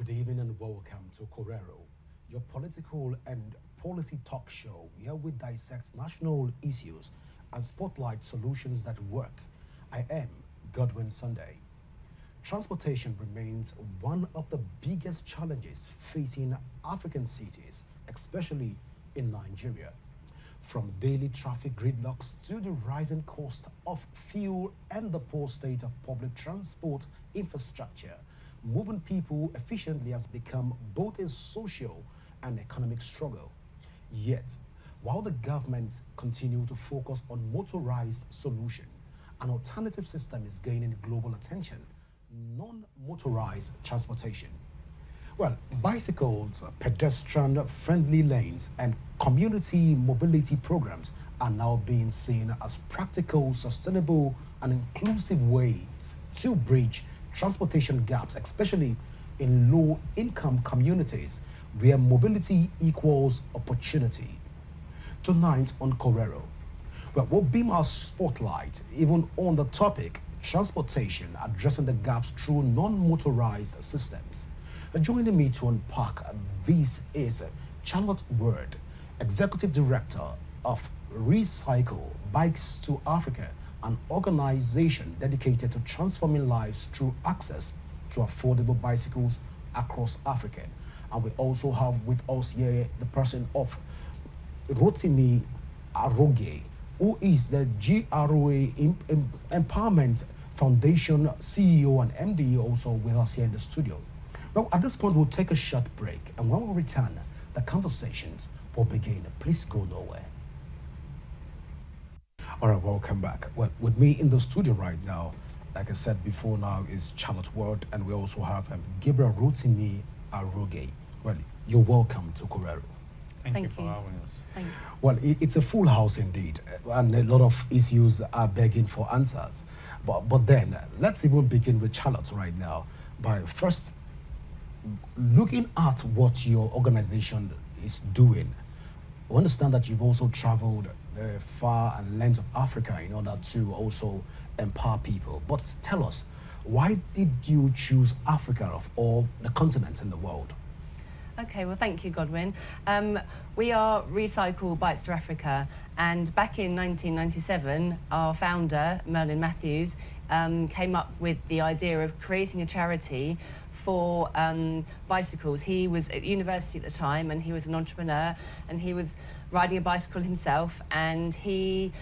Good evening and welcome to Correro, your political and policy talk show where we dissect national issues and spotlight solutions that work. I am Godwin Sunday. Transportation remains one of the biggest challenges facing African cities, especially in Nigeria. From daily traffic gridlocks to the rising cost of fuel and the poor state of public transport infrastructure, moving people efficiently has become both a social and economic struggle. Yet, while the government continue to focus on motorized solution, an alternative system is gaining global attention: non-motorized transportation. Well, bicycles, pedestrian-friendly lanes, and community mobility programs are now being seen as practical, sustainable, and inclusive ways to bridge transportation gaps, especially in low-income communities where mobility equals opportunity. Tonight on Correro, well, we'll beam our spotlight even on the topic transportation, addressing the gaps through non-motorized systems. Joining me to unpack this is Charlotte Word, Executive Director of Recycle Bikes to Africa, an organization dedicated to transforming lives through access to affordable bicycles across Africa. And we also have with us here the person of Rotimi Aroge, who is the GRA Empowerment Foundation CEO and MD, also with us here in the studio. Well, at this point, we'll take a short break, and when we return, the conversations will begin. Please go nowhere. All right, welcome back. Well, with me in the studio right now, like I said before now, is Charlotte Ward, and we also have Gabriel Rotimi Aroge. Well, you're welcome to Correro. Thank you for having us. Thank you. Well, it's a full house indeed, and a lot of issues are begging for answers. But then, let's even begin with Charlotte right now by first looking at what your organization is doing. We understand that you've also traveled far and length of Africa in order to also empower people. But tell us, why did you choose Africa of all the continents in the world? Okay, well, thank you, Godwin. We are Recycle Bikes to Africa, and back in 1997, our founder, Merlin Matthews, came up with the idea of creating a charity for bicycles. He was at university at the time, and he was an entrepreneur, and he was riding a bicycle himself, and he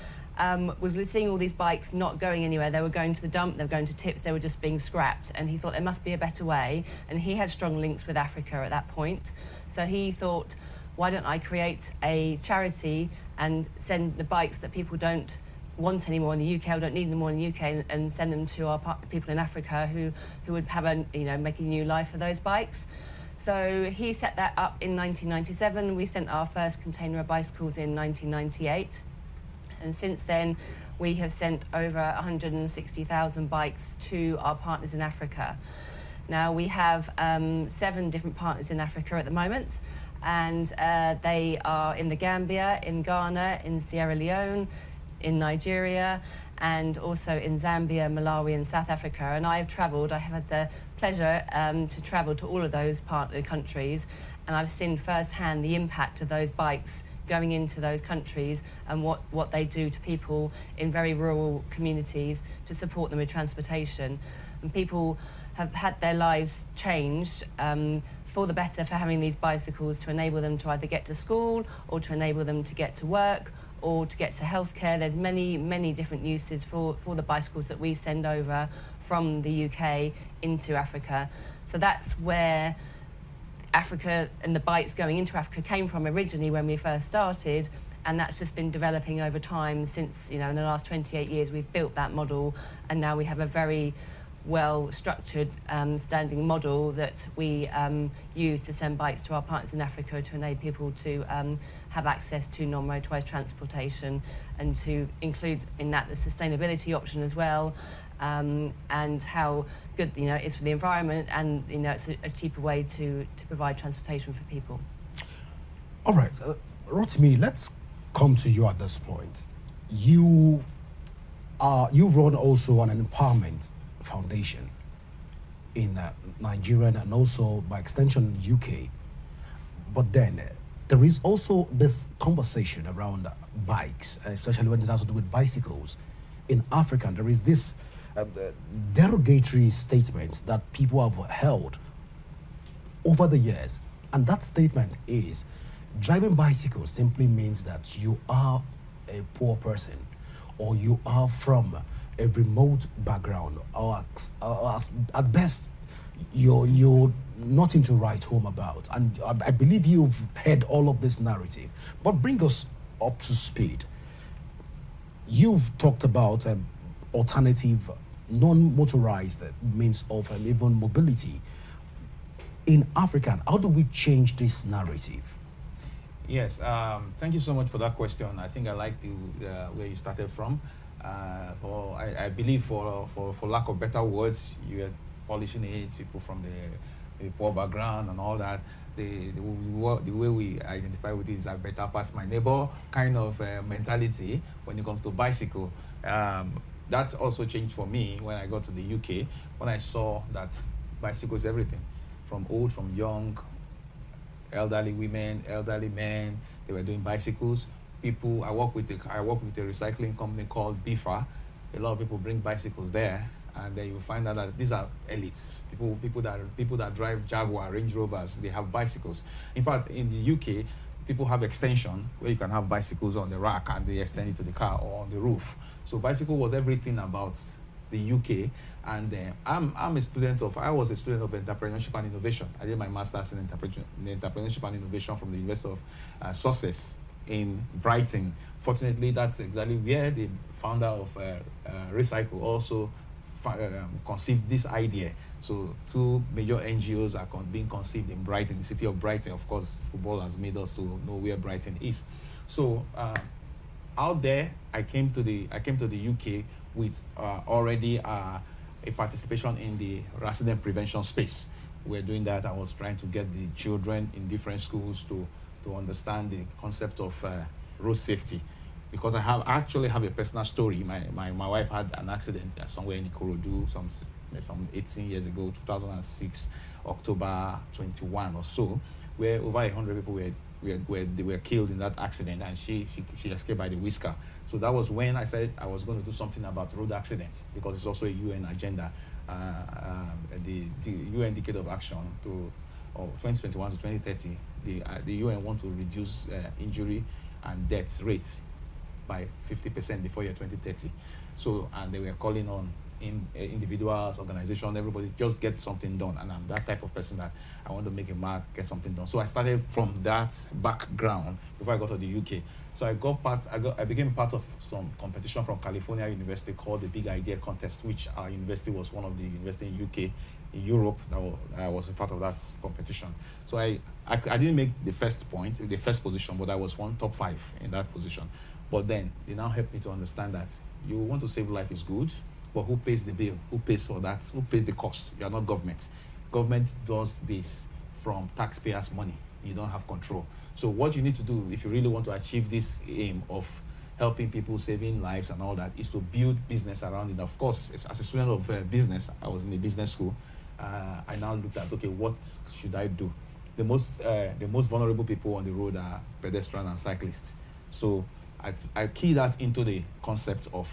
was seeing all these bikes not going anywhere. They were going to the dump, they were going to tips, they were just being scrapped, and he thought there must be a better way, and he had strong links with Africa at that point. So he thought, why don't I create a charity and send the bikes that people don't want anymore in the UK or don't need anymore in the UK, and send them to our people in Africa who would have make a new life for those bikes. So he set that up in 1997. We sent our first container of bicycles in 1998. And since then, we have sent over 160,000 bikes to our partners in Africa. Now, we have 7 different partners in Africa at the moment, and they are in the Gambia, in Ghana, in Sierra Leone, in Nigeria, and also in Zambia, Malawi, and South Africa. And I have had the pleasure to travel to all of those partner countries, and I've seen firsthand the impact of those bikes going into those countries and what they do to people in very rural communities to support them with transportation. And people have had their lives changed for the better for having these bicycles to enable them to either get to school or to enable them to get to work or to get to healthcare. There's many, many different uses for the bicycles that we send over from the UK into Africa. So that's where Africa and the bikes going into Africa came from originally when we first started, and that's just been developing over time since, in the last 28 years we've built that model, and now we have a very well structured standing model that we use to send bikes to our partners in Africa to enable people to have access to non-motorised transportation, and to include in that the sustainability option as well, and how good it is for the environment, and it's a cheaper way to provide transportation for people. All right, Rotimi, let's come to you at this point. You run also an empowerment foundation. in Nigeria and also by extension UK. But then there is also this conversation around bikes, especially when it has to do with bicycles. In Africa, there is this derogatory statement that people have held over the years. And that statement is, driving bicycles simply means that you are a poor person, or you are from a remote background, or at best, you're nothing to write home about. And I believe you've heard all of this narrative. But bring us up to speed. You've talked about alternative, non-motorized means of even mobility. In Africa, how do we change this narrative? Yes, thank you so much for that question. I think I like the where you started from. I believe for lack of better words, you are polishing it, people from the poor background and all that. The way we identify with it is a better past my neighbor kind of mentality when it comes to bicycle. That also changed for me when I got to the UK, when I saw that bicycle is everything, from old, from young, elderly women, elderly men. They were doing bicycles. I work with a recycling company called BIFA. A lot of people bring bicycles there, and then you find out that these are elites. People that drive Jaguar, Range Rovers. They have bicycles. In fact, in the UK, people have extension where you can have bicycles on the rack and they extend it to the car or on the roof. So bicycle was everything about the UK. And I was a student of entrepreneurship and innovation. I did my master's in entrepreneurship and innovation from the University of Sussex in Brighton. Fortunately, that's exactly where the founder of Recycle also conceived this idea. So 2 major NGOs are being conceived in Brighton, the city of Brighton. Of course, football has made us to know where Brighton is. So out there, I came to the UK with already a participation in the accident prevention space. We're doing that. I was trying to get the children in different schools to understand the concept of road safety, because I actually have a personal story. My wife had an accident somewhere in Ikorodu some 18 years ago, 2006, October 21 or so, where over 100 people were killed in that accident, and she escaped by the whisker. So that was when I said I was going to do something about road accidents, because it's also a UN agenda, the UN Decade of Action to 2021 to 2030. The UN want to reduce injury and death rates by 50% before year 2030. So, and they were calling on individuals, organizations, everybody, just get something done. And I'm that type of person that I want to make a mark, get something done. So I started from that background before I got to the UK. So I became part of some competition from California University called the Big Idea Contest, which our university was one of the universities in UK, in Europe, I was a part of that competition. So I didn't make the first position, but I was top 5 in that position. But then they now helped me to understand that you want to save life is good, but who pays the bill? Who pays for that? Who pays the cost? You are not government. Government does this from taxpayers' money. You don't have control. So what you need to do if you really want to achieve this aim of helping people, saving lives and all that, is to build business around it. Of course, as a student of business, I was in a business school. I now looked at, okay, what should I do? The most vulnerable people on the road are pedestrians and cyclists. So I key that into the concept of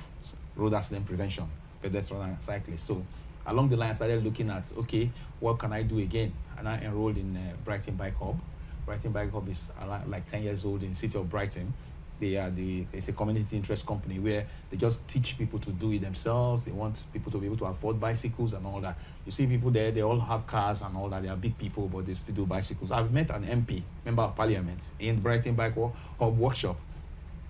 road accident prevention, pedestrian and cyclists. So along the line, I started looking at, okay, what can I do again? And I enrolled in Brighton Bike Hub. Brighton Bike Hub is like 10 years old in the city of Brighton. It's a community interest company where they just teach people to do it themselves. They want people to be able to afford bicycles and all that. You see people there, they all have cars and all that. They are big people, but they still do bicycles. I've met an MP, Member of Parliament, in Brighton Bike Hub workshop.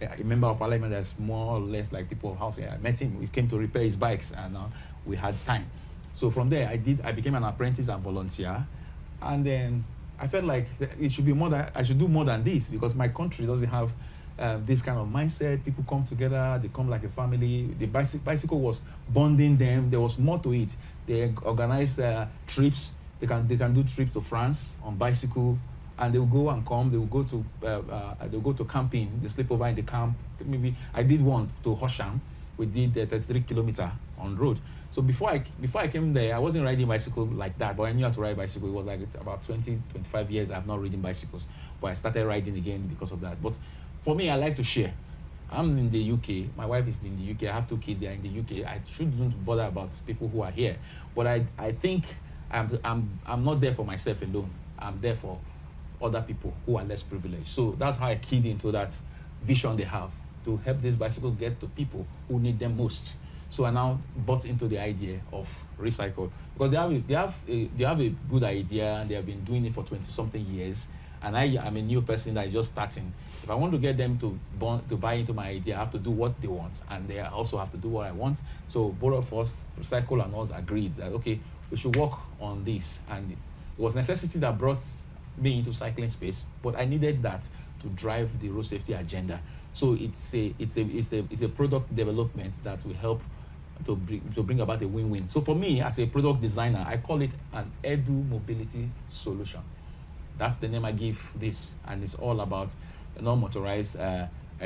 A Member of Parliament that's more or less like people of house here. I met him. He came to repair his bikes, and we had time. So from there, I became an apprentice and volunteer. And then I felt like it should be more than, I should do more than this, because my country doesn't have this kind of mindset. People come together, they come like a family. The bicycle was bonding them. There was more to it. They organize trips. They can do trips to France on bicycle, and they will go and come. They will go to camping. They sleep over in the camp. Maybe I did one to Horsham. We did 33 kilometer on road. So before I came there, I wasn't riding bicycle like that, but I knew how to ride bicycle. It was like about 20-25 years I've not ridden bicycles, but I started riding again because of that. But for me, I like to share. I'm in the UK. My wife is in the UK. I have 2 kids. They are in the UK. I shouldn't bother about people who are here. But I think I'm not there for myself alone. I'm there for other people who are less privileged. So that's how I keyed into that vision they have to help this bicycle get to people who need them most. So I now bought into the idea of recycle because they have a good idea and they have been doing it for 20-something years. And I'm a new person that is just starting. If I want to get them to buy into my idea, I have to do what they want, and they also have to do what I want. So both of us, Recycle and us, agreed that okay, we should work on this. And it was necessity that brought me into cycling space, but I needed that to drive the road safety agenda. So it's a product development that will help to bring about a win-win. So for me, as a product designer, I call it an edu mobility solution. That's the name I give this, and it's all about a non-motorized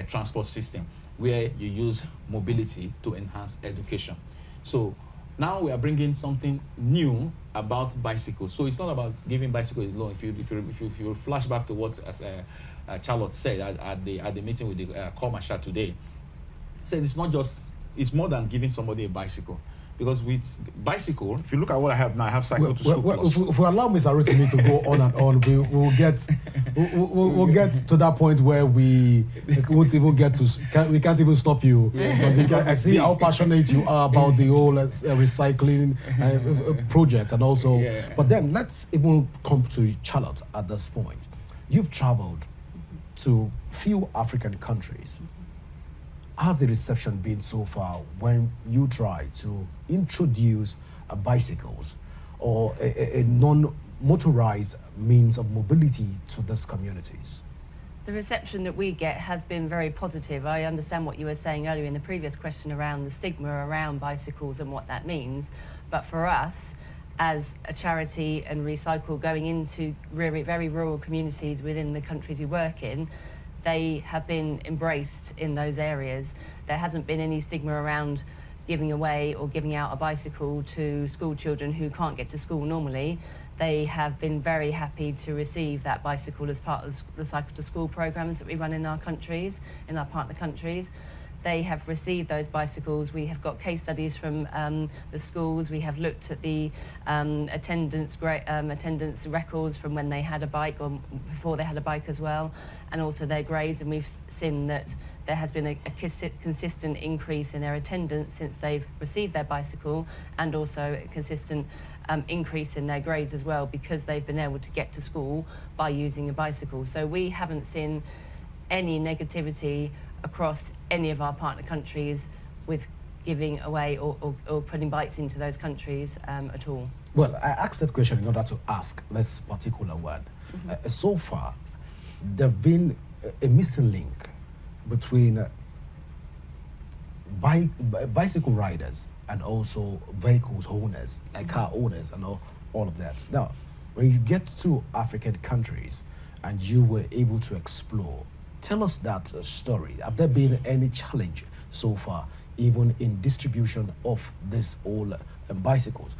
transport system where you use mobility to enhance education. So now we are bringing something new about bicycles. So it's not about giving bicycles alone. If you flash back to what Charlotte said at the meeting with the Commercial today, said it's more than giving somebody a bicycle. Because with bicycle, if you look at what I have now, I have cycle to school plus. If we allow Mr. Rotimi to go on and on, we'll get to that point where we won't even we can't even stop you. Yeah. I see how passionate you are about the whole recycling project and also. Yeah. But then let's even come to Charlotte at this point. You've traveled to few African countries. How's the reception been so far when you try to introduce bicycles or a non-motorized means of mobility to these communities? The reception that we get has been very positive. I understand what you were saying earlier in the previous question around the stigma around bicycles and what that means. But for us, as a charity and Recycle going into very, very rural communities within the countries we work in, they have been embraced in those areas. There hasn't been any stigma around giving away or giving out a bicycle to school children who can't get to school normally. They have been very happy to receive that bicycle as part of the Cycle to School programs that we run in our countries, in our partner countries. They have received those bicycles. We have got case studies from the schools. We have looked at the attendance records from when they had a bike or before they had a bike as well, and also their grades. And we've seen that there has been a consistent increase in their attendance since they've received their bicycle, and also a consistent increase in their grades as well because they've been able to get to school by using a bicycle. So we haven't seen any negativity across any of our partner countries with giving away or putting bikes into those countries at all. Well, I asked that question in order to ask this particular word. Mm-hmm. So far, there have been a missing link between bicycle riders and also vehicles owners, like car owners and all of that. Now, when you get to African countries and you were able to explore, tell us that story. Have there been any challenge so far, even in distribution of this all bicycles?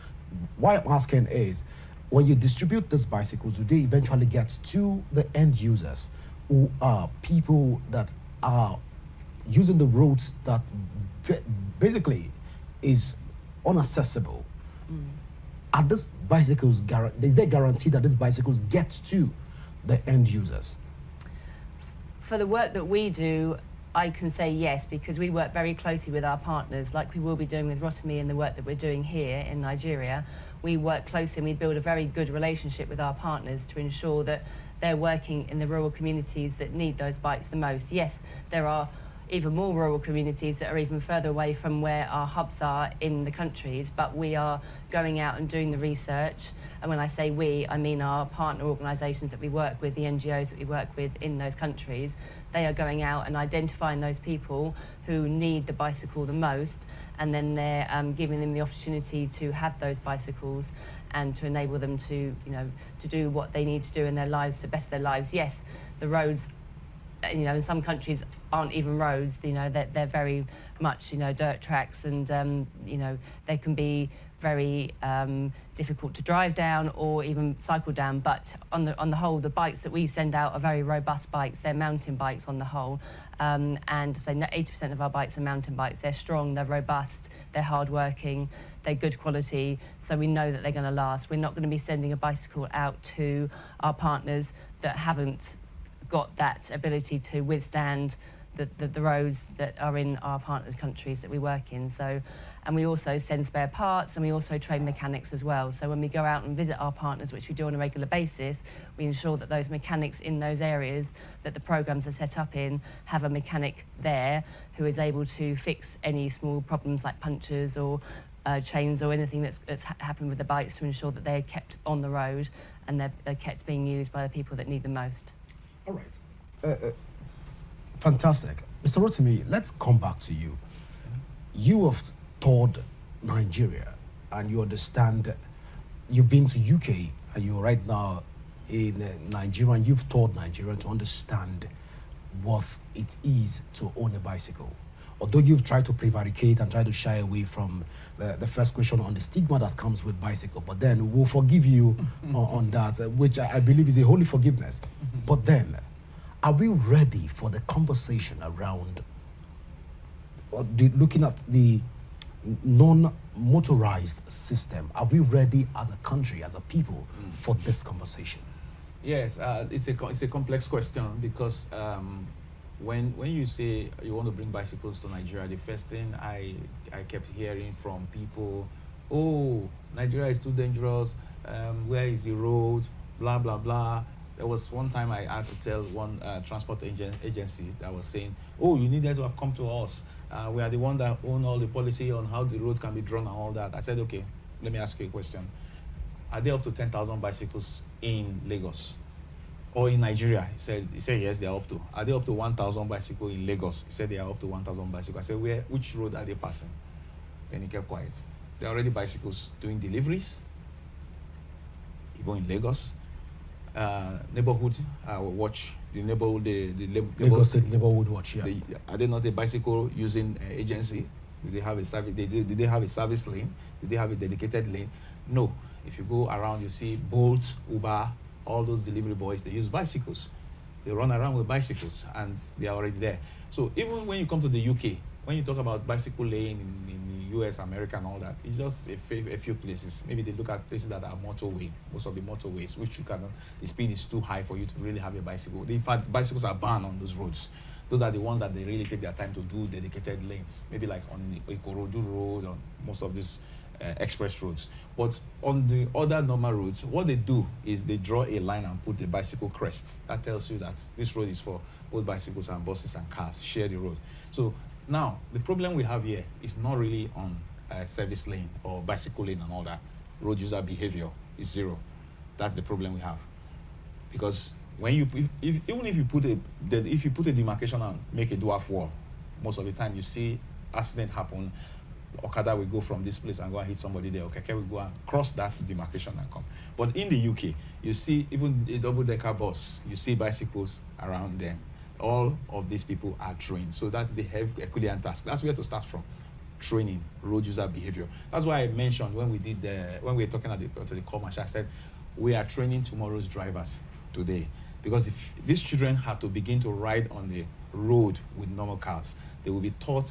Why I'm asking is, when you distribute these bicycles, do they eventually get to the end users, who are people that are using the roads that basically is unaccessible? Are these bicycles, is there guarantee that these bicycles get to the end users? For the work that we do, I can say yes, because we work very closely with our partners, like we will be doing with Rotimi and the work that we're doing here in Nigeria. We work closely and we build a very good relationship with our partners to ensure that they're working in the rural communities that need those bikes the most. Yes, there are even more rural communities that are even further away from where our hubs are in the countries, but we are going out and doing the research. And when I say we, I mean our partner organisations that we work with, the NGOs that we work with in those countries. They are going out and identifying those people who need the bicycle the most, and then they're giving them the opportunity to have those bicycles and to enable them to, to do what they need to do in their lives to better their lives. Yes, the roads you know, in some countries aren't even roads, you know, they're very much, you know, dirt tracks, and, you know, they can be very difficult to drive down or even cycle down. But on the whole, the bikes that we send out are very robust bikes. They're mountain bikes on the whole. And say 80% of our bikes are mountain bikes. They're strong, they're robust, they're hardworking, they're good quality. So we know that they're going to last. We're not going to be sending a bicycle out to our partners that haven't got that ability to withstand the roads that are in our partners' countries that we work in. So, and we also send spare parts, and we also train mechanics as well. So when we go out and visit our partners, which we do on a regular basis, we ensure that those mechanics in those areas that the programs are set up in have a mechanic there who is able to fix any small problems like punctures or chains or anything that's happened with the bikes, to ensure that they're kept on the road and they're kept being used by the people that need them most. All right. Fantastic. Mr. Rotimi, let's come back to you. You have toured Nigeria and you understand, you've been to UK and you're right now in Nigeria, and you've toured Nigeria to understand what it is to own a bicycle. Although you've tried to prevaricate and try to shy away from the first question on the stigma that comes with bicycle, but then we'll forgive you on that, which I believe is a holy forgiveness. But then, are we ready for the conversation around looking at the non-motorized system? Are we ready as a country, as a people, for this conversation? Yes, it's a complex question, because when you say you want to bring bicycles to Nigeria, the first thing I kept hearing from people, oh, Nigeria is too dangerous, where is the road, blah, blah, blah. There was one time I had to tell one transport agency that was saying, oh, you needed to have come to us. We are the one that own all the policy on how the road can be drawn and all that. I said, okay, let me ask you a question. Are there up to 10,000 bicycles in Lagos or in Nigeria? He said yes, they are up to. Are they up to 1,000 bicycles in Lagos? He said they are up to 1,000 bicycles. I said, which road are they passing? Then he kept quiet. There are already bicycles doing deliveries, even in Lagos. Neighborhood watch, the neighborhood, the Lagos State Neighborhood Watch, yeah. Are they not a bicycle using agency? Do they have a service? Did they have a service lane? Do they have a dedicated lane? No. If you go around, you see Bolt, Uber, all those delivery boys, they use bicycles. They run around with bicycles, and they are already there. So even when you come to the UK, when you talk about bicycle lane in the US, America, and all that, it's just a few places. Maybe they look at places that are motorway, most of the motorways, which you cannot, the speed is too high for you to really have a bicycle. In fact, bicycles are banned on those roads. Those are the ones that they really take their time to do dedicated lanes, maybe like on the Ikorodu road, on most of these express roads. But on the other normal roads, what they do is they draw a line and put the bicycle crest. That tells you that this road is for both bicycles and buses and cars, share the road. So now, the problem we have here is not really on service lane or bicycle lane and all that. Road user behavior is zero. That's the problem we have. Because when even if you put a demarcation and make a dwarf wall, most of the time you see accident happen. Okada will go from this place and go and hit somebody there. Okay, will go and cross that demarcation and come. But in the UK, you see even a double-decker bus, you see bicycles around them. All of these people are trained. So that's the Herculean task. That's where to start from. Training, road user behavior. That's why I mentioned when we were talking to the call marshal, I said, we are training tomorrow's drivers today. Because if these children had to begin to ride on the road with normal cars, they will be taught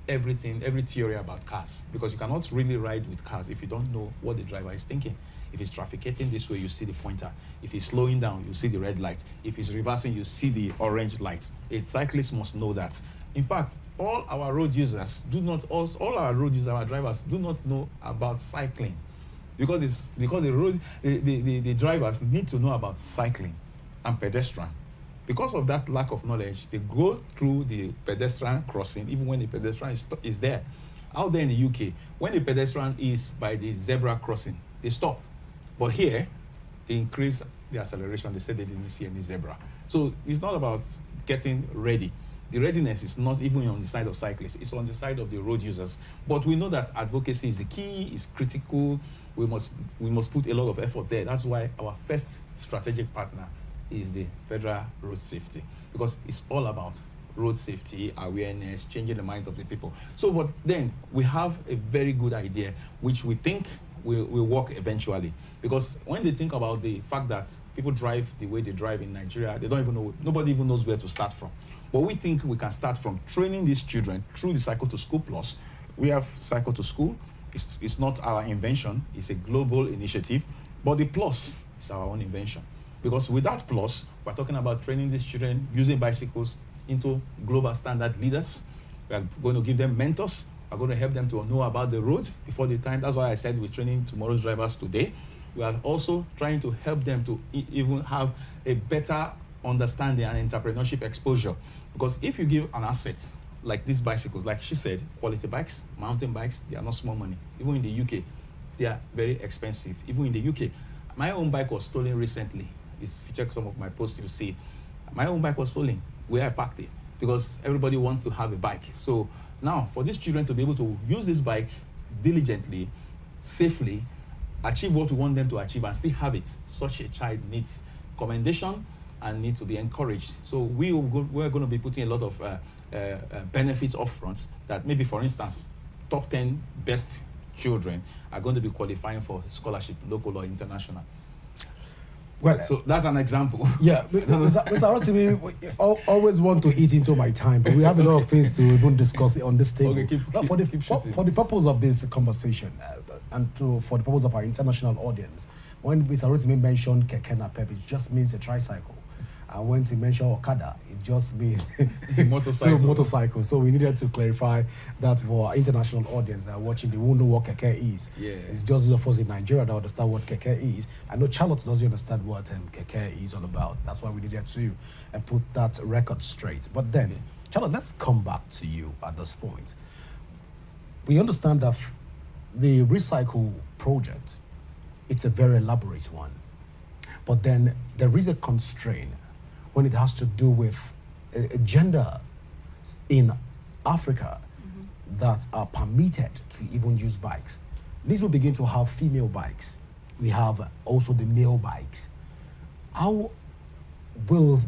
everything, every theory about cars. Because you cannot really ride with cars if you don't know what the driver is thinking. If he's trafficating this way, you see the pointer. If he's slowing down, you see the red light. If he's reversing, you see the orange light. A cyclist must know that. In fact, all our road users, our drivers do not know about cycling. Because the drivers need to know about cycling and pedestrian. Because of that lack of knowledge, they go through the pedestrian crossing, even when the pedestrian is there. Out there in the UK, when the pedestrian is by the zebra crossing, they stop. But here, they increase the acceleration. They said they didn't see any zebra. So it's not about getting ready. The readiness is not even on the side of cyclists. It's on the side of the road users. But we know that advocacy is the key, is critical. We must put a lot of effort there. That's why our first strategic partner is the federal road safety, because it's all about road safety, awareness, changing the minds of the people. So, but then we have a very good idea, which we think will work eventually. Because when they think about the fact that people drive the way they drive in Nigeria, they don't even know, nobody even knows where to start from. But we think we can start from training these children through the Cycle to School Plus. We have Cycle to School. It's not our invention, it's a global initiative, but the Plus is our own invention. Because with that Plus, we're talking about training these children using bicycles into global standard leaders. We are going to give them mentors. We're going to help them to know about the road before the time. That's why I said we're training tomorrow's drivers today. We are also trying to help them to even have a better understanding and entrepreneurship exposure. Because if you give an asset like these bicycles, like she said, quality bikes, mountain bikes, they are not small money. Even in the UK, they are very expensive. Even in the UK, my own bike was stolen recently. If you check some of my posts, you'll see my own bike was stolen where I parked it, because everybody wants to have a bike. So now, for these children to be able to use this bike diligently, safely, achieve what we want them to achieve and still have it, such a child needs commendation and needs to be encouraged. So we're going to be putting a lot of benefits up front, that maybe, for instance, top 10 best children are going to be qualifying for scholarship, local or international. Well, so that's an example. Yeah, Mr. Rotimi, we always want to eat into my time, but we have a lot of things to even discuss on this table. Okay, for the purpose of this conversation and for the purpose of our international audience, when Mr. Rotimi mentioned keke napep, it just means a tricycle. And when he mentioned Okada, it just means motorcycle. So we needed to clarify that for our international audience that are watching, they won't know what keke is. Yeah. It's just those of us in Nigeria that understand what keke is. I know Charlotte doesn't understand what keke is all about. That's why we needed to put that record straight. But then, Charlotte, let's come back to you at this point. We understand that the recycle project, it's a very elaborate one. But then there is a constraint when it has to do with gender in Africa that are permitted to even use bikes. These will begin to have female bikes. We have also the male bikes. How will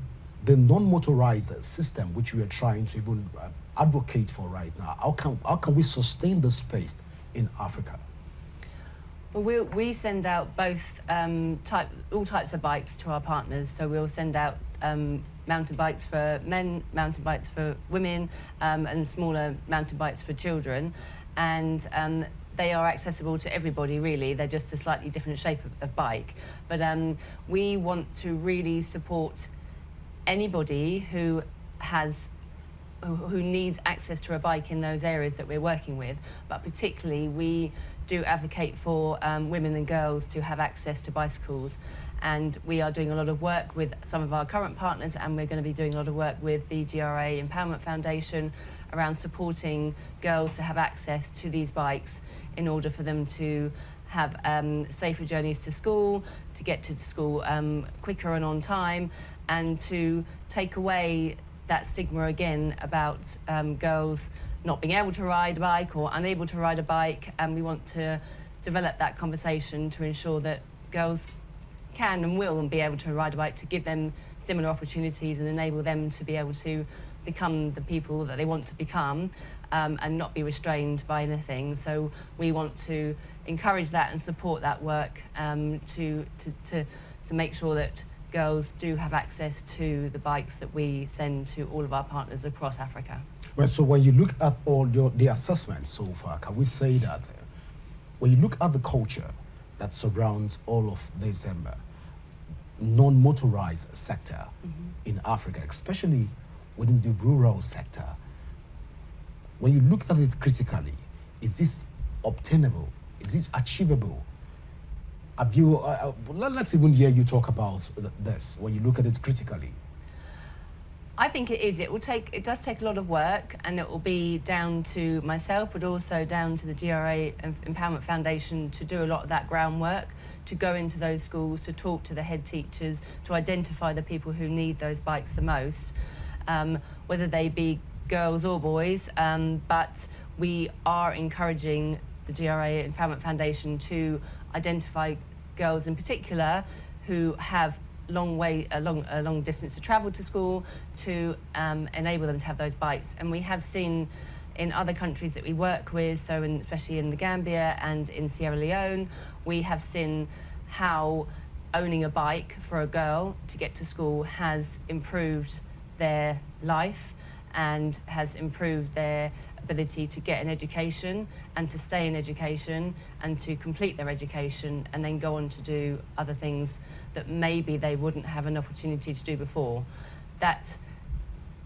the non-motorized system, which we are trying to even advocate for right now, how can we sustain the space in Africa? Well, we send out both all types of bikes to our partners. So we'll send out mountain bikes for men, mountain bikes for women, and smaller mountain bikes for children. And they are accessible to everybody, really. They're just a slightly different shape of bike. But we want to really support anybody who needs access to a bike in those areas that we're working with. But particularly, we do advocate for women and girls to have access to bicycles. And we are doing a lot of work with some of our current partners, and we're going to be doing a lot of work with the GRA Empowerment Foundation around supporting girls to have access to these bikes in order for them to have safer journeys to school, to get to school quicker and on time, and to take away that stigma again about girls not being able to ride a bike or unable to ride a bike. And we want to develop that conversation to ensure that girls can and will be able to ride a bike, to give them similar opportunities and enable them to be able to become the people that they want to become, and not be restrained by anything. So we want to encourage that and support that work, to make sure that girls do have access to the bikes that we send to all of our partners across Africa. Well, so when you look at all the assessments so far, can we say that when you look at the culture that surrounds all of this non-motorized sector in Africa, especially within the rural sector, when you look at it critically, is this obtainable? Is it achievable? Have you, let's even hear you talk about this when you look at it critically. I think it is. It does take a lot of work, and it will be down to myself, but also down to the GRA Empowerment Foundation to do a lot of that groundwork, to go into those schools, to talk to the head teachers, to identify the people who need those bikes the most, whether they be girls or boys. But we are encouraging the GRA Empowerment Foundation to identify girls in particular who have a long distance to travel to school, to enable them to have those bikes. And we have seen in other countries that we work with, especially in the Gambia and in Sierra Leone, we have seen how owning a bike for a girl to get to school has improved their life and has improved their ability to get an education and to stay in education and to complete their education and then go on to do other things that maybe they wouldn't have an opportunity to do before. That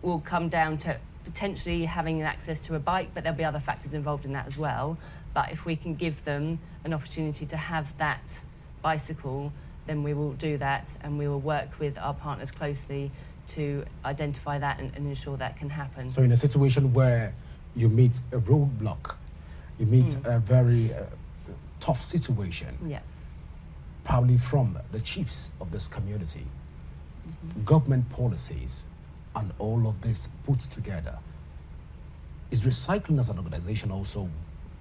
will come down to potentially having access to a bike, but there'll be other factors involved in that as well. But if we can give them an opportunity to have that bicycle, then we will do that, and we will work with our partners closely to identify that and ensure that can happen. So in a situation where you meet a roadblock, you meet a very tough situation, yeah, probably from the chiefs of this community, government policies, and all of this put together, is recycling as an organization also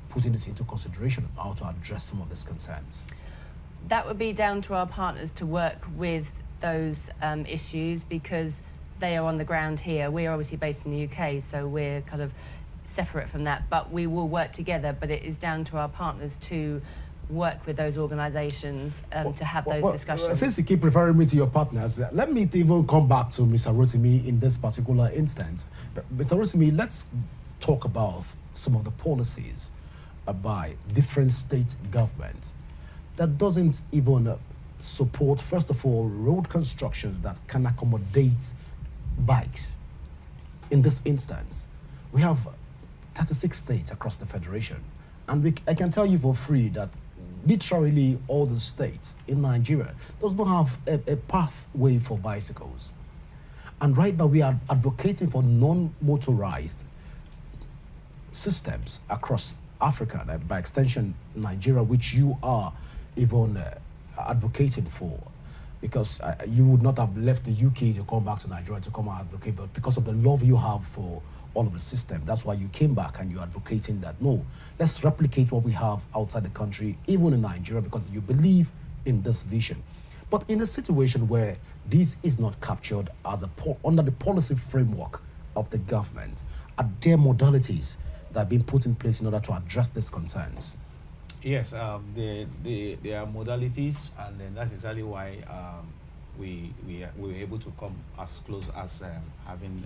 putting this into consideration, how to address some of these concerns? That would be down to our partners to work with those issues, because they are on the ground here. We are obviously based in the UK, so we're kind of separate from that, but we will work together. But it is down to our partners to work with those organisations to have those discussions. Since you keep referring me to your partners, let me even come back to Mr. Rotimi in this particular instance. Mr. Rotimi, let's talk about some of the policies by different state governments that doesn't even support, first of all, road constructions that can accommodate bikes. In this instance, we have 36 states across the federation, and I can tell you for free that literally all the states in Nigeria does not have a pathway for bicycles. And right now we are advocating for non-motorized systems across Africa, and by extension Nigeria, which you are even advocating for, because you would not have left the UK to come back to Nigeria to come and advocate, but because of the love you have for all of the system, that's why you came back and you're advocating that, no, let's replicate what we have outside the country, even in Nigeria, because you believe in this vision. But in a situation where this is not captured as under the policy framework of the government, are there modalities that have been put in place in order to address these concerns? Yes, there are modalities, and then that's exactly why we were able to come as close as having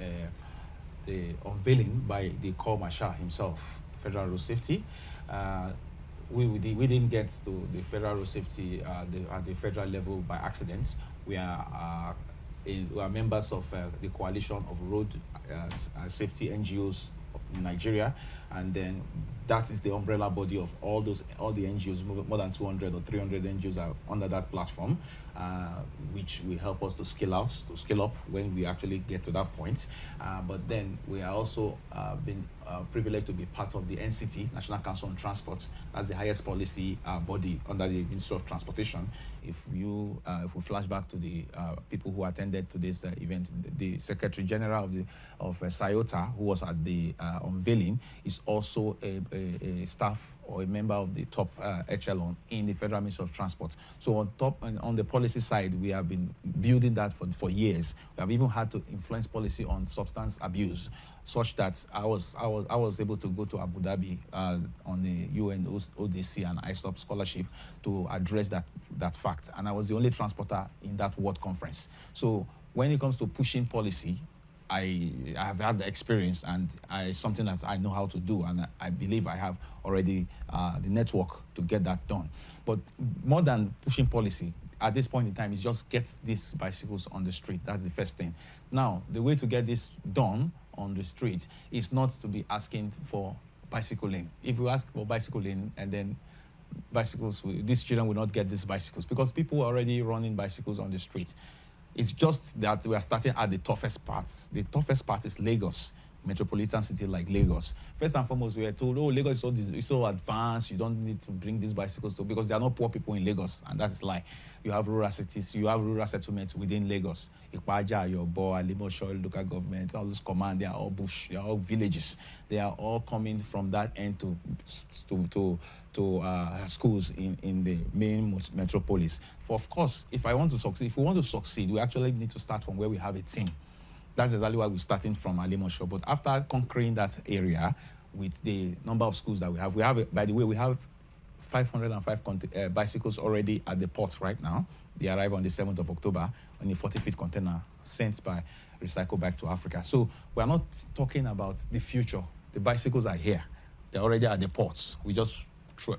the unveiling by the Corps Marshal himself, Federal Road Safety. We didn't get to the Federal Road Safety at the federal level by accident. We are members of the coalition of road safety NGOs in Nigeria, and then that is the umbrella body of all the NGOs. More than 200 or 300 NGOs are under that platform, which will help us to scale up when we actually get to that point. But then we are also been privileged to be part of the NCT, National Council on Transport. That's the highest policy body under the Ministry of Transportation. If we flash back to the people who attended today's event, the Secretary General of SIOTA, who was at the unveiling, is also a staff or a member of the top echelon in the Federal Ministry of Transport. So on the policy side, we have been building that for years. We have even had to influence policy on substance abuse, such that I was able to go to Abu Dhabi on the UN ODC and ISOP scholarship to address that fact. And I was the only transporter in that World Conference. So when it comes to pushing policy, I have had the experience, and something that I know how to do, and I believe I have already the network to get that done. But more than pushing policy, at this point in time, is just get these bicycles on the street. That's the first thing. Now, the way to get this done on the street is not to be asking for bicycle lane. If you ask for bicycle lane, and then bicycles, these children will not get these bicycles, because people are already running bicycles on the street. It's just that we are starting at the toughest parts. The toughest part is Lagos. metropolitan city like Lagos. First and foremost, we were told, oh, Lagos is so advanced, you don't need to bring these bicycles to, because there are no poor people in Lagos, and that is lie. You have rural cities, you have rural settlements within Lagos. Ipaja, Yobo, Alimosho, local government, all those command, they are all bush, they are all villages. They are all coming from that end to schools in the main metropolis. For of course, if we want to succeed, we actually need to start from where we have a team. That's exactly why we're starting from Alimosho. But after conquering that area with the number of schools that we have, by the way, we have 505 bicycles already at the port right now. They arrive on the 7th of October on a 40-feet container sent by Recycle back to Africa. So we're not talking about the future. The bicycles are here. They're already at the ports. We're just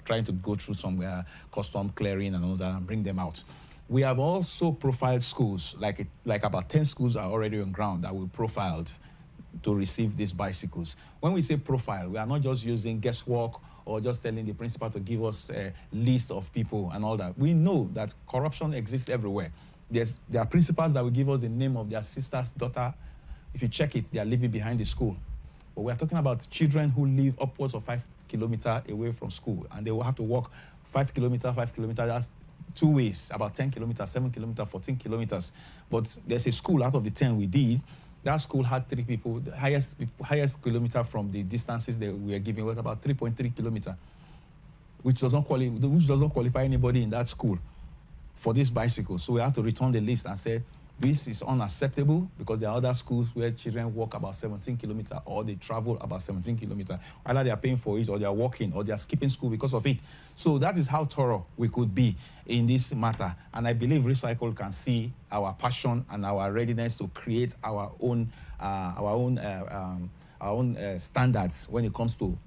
trying to go through some custom clearing and all that and bring them out. We have also profiled schools, like about 10 schools are already on ground that we profiled to receive these bicycles. When we say profile, we are not just using guesswork or just telling the principal to give us a list of people and all that. We know that corruption exists everywhere. There are principals that will give us the name of their sister's daughter. If you check it, they are living behind the school. But we are talking about children who live upwards of 5 kilometers away from school, and they will have to walk 5 kilometers, that's 2 ways, about 10 kilometers, 7 kilometers, 14 kilometers. But there's a school out of the 10 we did. That school had 3 people. The highest kilometer from the distances that we were giving was about 3.3 kilometers, which doesn't qualify anybody in that school for this bicycle. So we had to return the list and say, this is unacceptable, because there are other schools where children walk about 17 kilometers or they travel about 17 kilometers. Either they are paying for it, or they are walking, or they are skipping school because of it. So that is how thorough we could be in this matter. And I believe Recycle can see our passion and our readiness to create our own standards when it comes to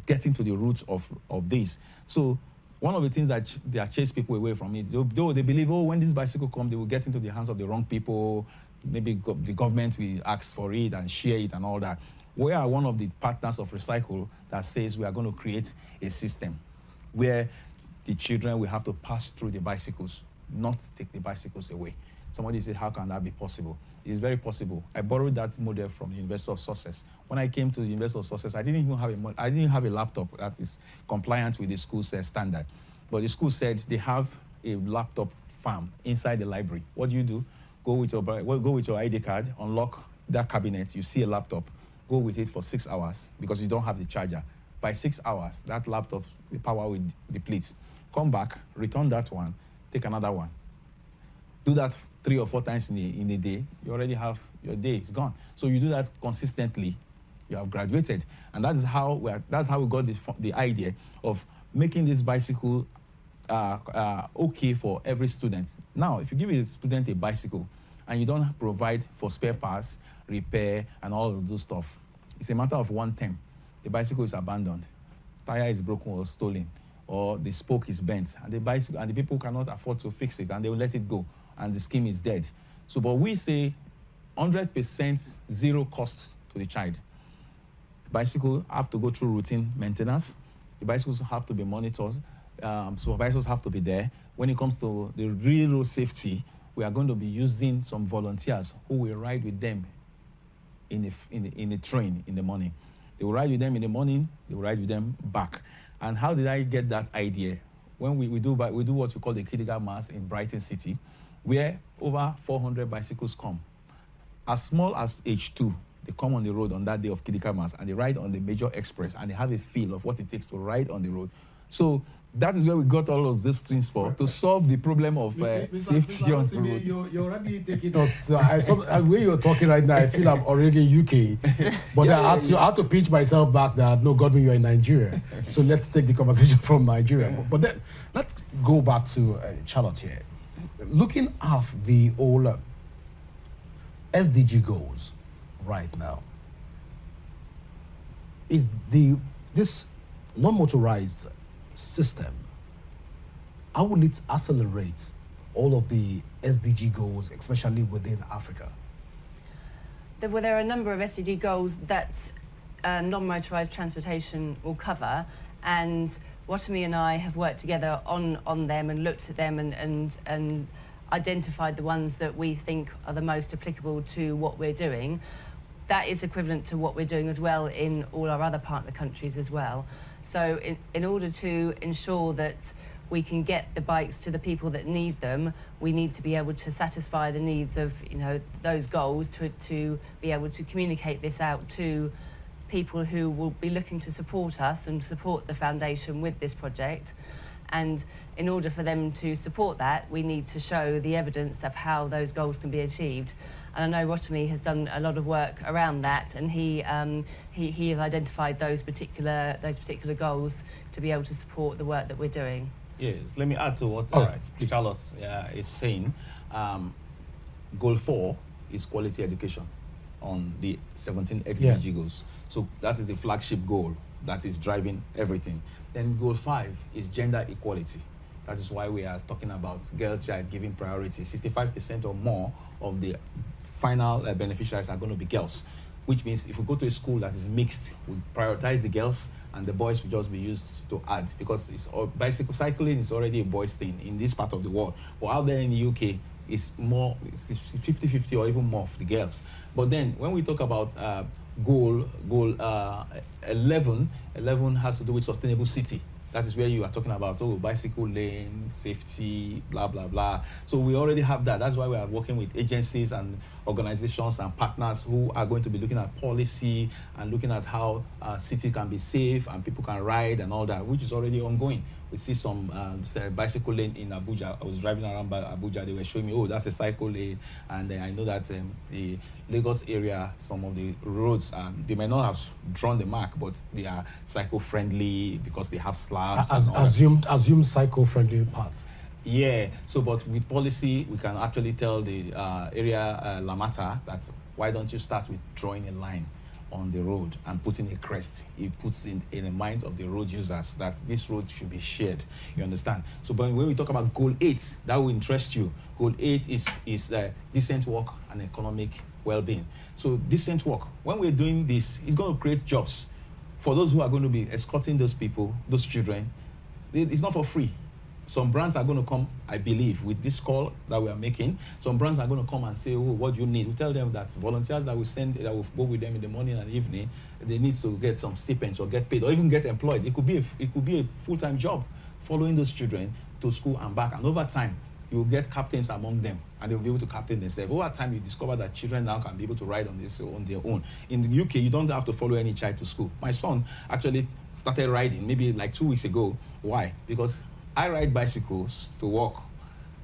getting to the roots of this. So one of the things that they chase people away from it, though they believe, oh, when this bicycle comes, they will get into the hands of the wrong people. Maybe the government will ask for it and share it and all that. We are one of the partners of Recycle that says we are going to create a system where the children will have to pass through the bicycles, not take the bicycles away. Somebody said, how can that be possible? It's very possible. I borrowed that model from the University of Sussex. When I came to the University of Sussex, I didn't have a laptop that is compliant with the school's standard. But the school said they have a laptop farm inside the library. What do? Go with your ID card, unlock that cabinet, you see a laptop, go with it for 6 hours because you don't have the charger. By 6 hours, that laptop, the power will deplete. Come back, return that one, take another one. Do that 3 or 4 times in a day, you already have your day, it's gone. So you do that consistently, you have graduated. And that's how we got the idea of making this bicycle okay for every student. Now, if you give a student a bicycle and you don't provide for spare parts, repair, and all of those stuff, it's a matter of 1 term. The bicycle is abandoned, tire is broken or stolen, or the spoke is bent, and the people cannot afford to fix it, and they will let it go, and the scheme is dead. So, but we say 100% zero cost to the child. The bicycle have to go through routine maintenance. The bicycles have to be monitored. Supervisors have to be there. When it comes to the real road safety, we are going to be using some volunteers who will ride with them in a train in the morning. They will ride with them in the morning, they will ride with them back. And how did I get that idea? When we do what we call the critical mass in Brighton City, where over 400 bicycles come. As small as age 2, they come on the road on that day of critical mass, and they ride on the major express, and they have a feel of what it takes to ride on the road. So that is where we got all of these things to solve the problem of safety on the road. You're already taking us. The way you're talking right now, I feel I'm already in UK. But I had to pinch myself back that, no, Godwin, you're in Nigeria. So let's take the conversation from Nigeria. But then let's go back to Charlotte here. Looking at the whole SDG goals right now, is this non-motorized system, how will it accelerate all of the SDG goals, especially within Africa? Well, there are a number of SDG goals that non-motorised transportation will cover, and Rotimi and I have worked together on them and looked at them and identified the ones that we think are the most applicable to what we're doing. that is equivalent to what we're doing as well in all our other partner countries as well. So in order to ensure that we can get the bikes to the people that need them, we need to be able to satisfy the needs of, you know, those goals, to be able to communicate this out to people who will be looking to support us and support the foundation with this project. And in order for them to support that, we need to show the evidence of how those goals can be achieved. And I know Rotimi has done a lot of work around that, and he has identified those particular goals to be able to support the work that we're doing. Yes, let me add to what Charlotte is saying. Goal 4 is quality education on the 17 SDG goals. So that is the flagship goal that is driving everything. Then goal 5 is gender equality. That is why we are talking about girl child giving priority. 65% or more of the final beneficiaries are going to be girls, which means if we go to a school that is mixed, we prioritize the girls and the boys will just be used to add, because bicycle cycling is already a boys thing in this part of the world. But out there in the UK, it's more 50-50 or even more for the girls. But then when we talk about goal 11 has to do with sustainable city. That is where you are talking about, bicycle lane, safety, blah, blah, blah. So we already have that. That's why we are working with agencies and organizations and partners who are going to be looking at policy and looking at how city can be safe and people can ride and all that, which is already ongoing. We see some bicycle lane in Abuja. I was driving around by Abuja. They were showing me, that's a cycle lane. And I know that the Lagos area, some of the roads, they may not have drawn the mark, but they are cycle-friendly because they have slabs. Assumed cycle-friendly paths. Yeah. So, but with policy, we can actually tell the area Lamata that why don't you start with drawing a line on the road and putting a crest. It puts in the mind of the road users that this road should be shared. You understand? So, but when we talk about goal 8, that will interest you. Goal 8 is decent work and economic well-being. So decent work, when we're doing this, it's going to create jobs for those who are going to be escorting those people, those children. It's not for free. Some brands are going to come, I believe, with this call that we are making. Some brands are going to come and say, what do you need? We tell them that volunteers that we send, that will go with them in the morning and evening, they need to get some stipends or get paid or even get employed. It could be a full-time job following those children to school and back. And over time, you will get captains among them, and they will be able to captain themselves. Over time, you discover that children now can be able to ride on their own. In the UK, you don't have to follow any child to school. My son actually started riding maybe like 2 weeks ago. Why? Because I ride bicycles to work.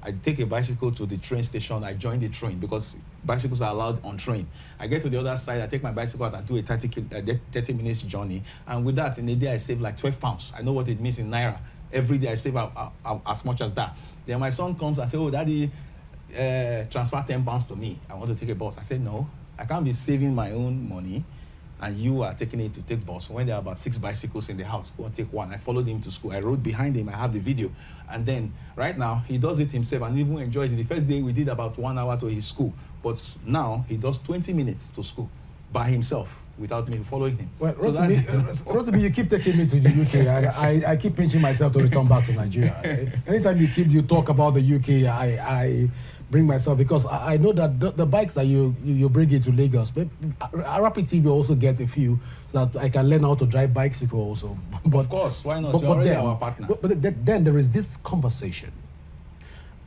I take a bicycle to the train station. I join the train because bicycles are allowed on train. I get to the other side. I take my bicycle out and do a 30 minutes journey. And with that, in a day, I save like 12 pounds. I know what it means in Naira. Every day, I save as much as that. Then my son comes and says, Daddy, transfer 10 pounds to me. I want to take a bus. I said, no, I can't be saving my own money and you are taking it to take bus. When there are about 6 bicycles in the house, go and take one. I followed him to school. I rode behind him. I have the video. And then right now, he does it himself and even enjoys it. The first day, we did about 1 hour to his school. But now, he does 20 minutes to school by himself without me following him. Well, Rotimi, you keep taking me to the UK. I keep pinching myself to return back to Nigeria. Anytime you talk about the UK, I bring myself, because I know that the bikes that you bring into Lagos, Rapid TV also get a few so that I can learn how to drive bicycle also. But, of course, why not? You're already our partner. But then there is this conversation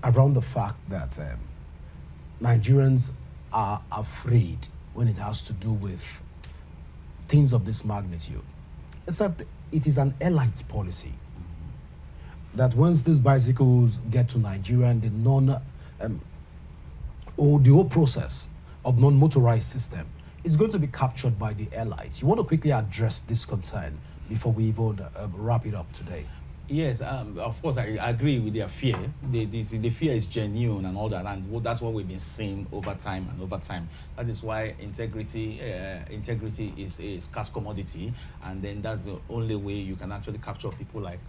around the fact that Nigerians are afraid when it has to do with things of this magnitude. Except it is an elite policy that once these bicycles get to Nigeria and the whole process of non-motorized system is going to be captured by the airlines. You want to quickly address this concern before we even wrap it up today? Yes, of course, I agree with their fear. The fear is genuine and all that, and that's what we've been seeing over time and over time. That is why integrity is a scarce commodity, and then that's the only way you can actually capture people like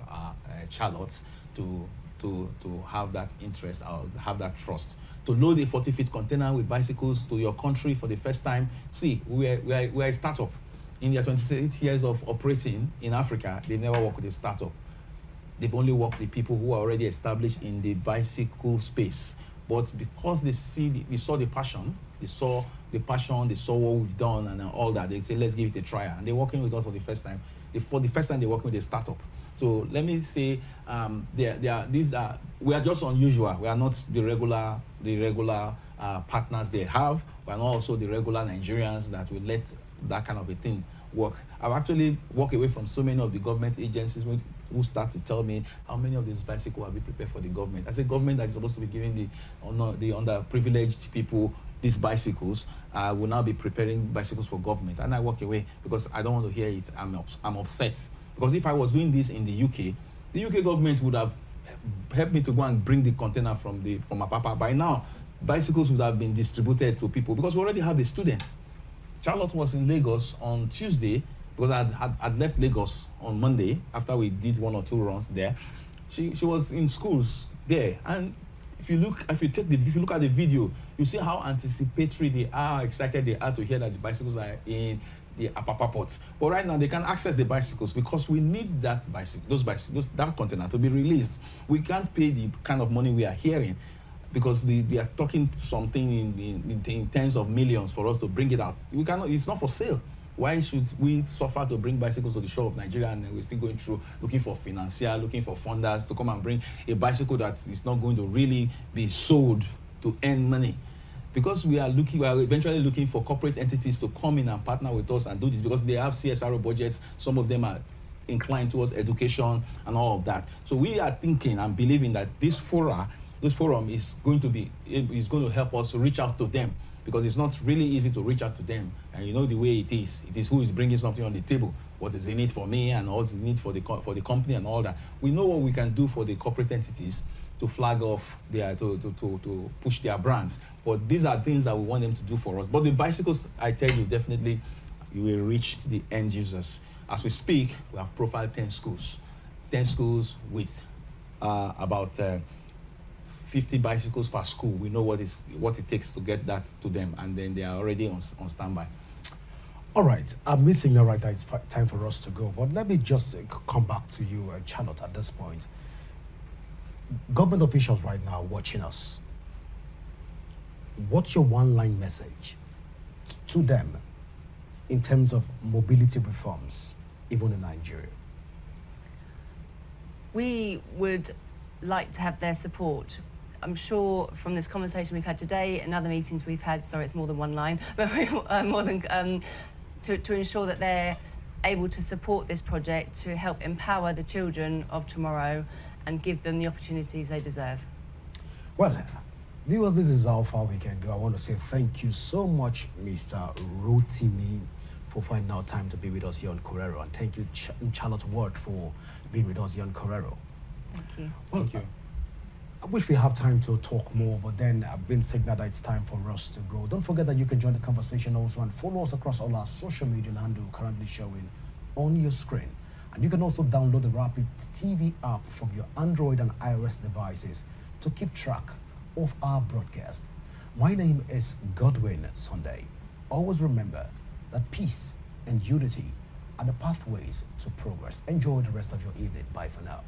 Charlotte to have that interest or have that trust. To load a 40-feet container with bicycles to your country for the first time. See, we're a startup. In their 28 years of operating in Africa, they never worked with a startup. They've only worked with people who are already established in the bicycle space But because they saw the passion, they saw what we've done and all that, they say, let's give it a try. And they're working with us for the first time. For the first time, they're working with a startup. So let me say, we are just unusual. We are not the regular partners they have. We are not also the regular Nigerians that will let that kind of a thing work. I've actually walked away from so many of the government agencies who start to tell me how many of these bicycles have been prepared for the government. As a government that is supposed to be giving the underprivileged people these bicycles, will now be preparing bicycles for government. And I walk away because I don't want to hear it. I'm upset. Because if I was doing this in the UK government would have helped me to go and bring the container from Apapa. By now, bicycles would have been distributed to people because we already have the students. Charlotte was in Lagos on Tuesday because I'd left Lagos on Monday after we did 1 or 2 runs there. She was in schools there, and if you look at the video, you see how anticipatory they are, how excited they are to hear that the bicycles are in the Apapa port. But right now they can't access the bicycles because we need that that container to be released. We can't pay the kind of money we are hearing because we are talking something in tens of millions for us to bring it out. We cannot. It's not for sale. Why should we suffer to bring bicycles to the shore of Nigeria and we're still going through looking for financier, looking for funders to come and bring a bicycle that is not going to really be sold to earn money? Because we are eventually looking for corporate entities to come in and partner with us and do this because they have CSRO budgets. Some of them are inclined towards education and all of that. So we are thinking and believing that this forum is going to help us reach out to them, because it's not really easy to reach out to them. And you know the way it is who is bringing something on the table, what is in it for me and what is in it for the company and all that. We know what we can do for the corporate entities to flag off to push their brands, but these are things that we want them to do for us. But the bicycles, I tell you, definitely you will reach the end users. As we speak, we have profiled 10 schools with about 50 bicycles per school. We know what it takes to get that to them, and then they are already on standby. All right, I'm meeting now right now. It's time for us to go, but let me just come back to you, Charlotte, at this point. Government officials right now watching us, what's your one-line message to them in terms of mobility reforms, even in Nigeria? We would like to have their support. I'm sure from this conversation we've had today and other meetings we've had, sorry, it's more than one line, but more than to ensure that they're able to support this project to help empower the children of tomorrow and give them the opportunities they deserve. Well, viewers, this is how far we can go. I want to say thank you so much, Mr. Rotimi, for finding out time to be with us here on Corero, and thank you, Charlotte Ward, for being with us here on Corero. Thank you. Well, thank you. I wish we have time to talk more, but then I've been signaled that it's time for us to go. Don't forget that you can join the conversation also and follow us across all our social media handle currently showing on your screen. And you can also download the Rapid TV app from your Android and iOS devices to keep track of our broadcast. My name is Godwin Sunday. Always remember that peace and unity are the pathways to progress. Enjoy the rest of your evening. Bye for now.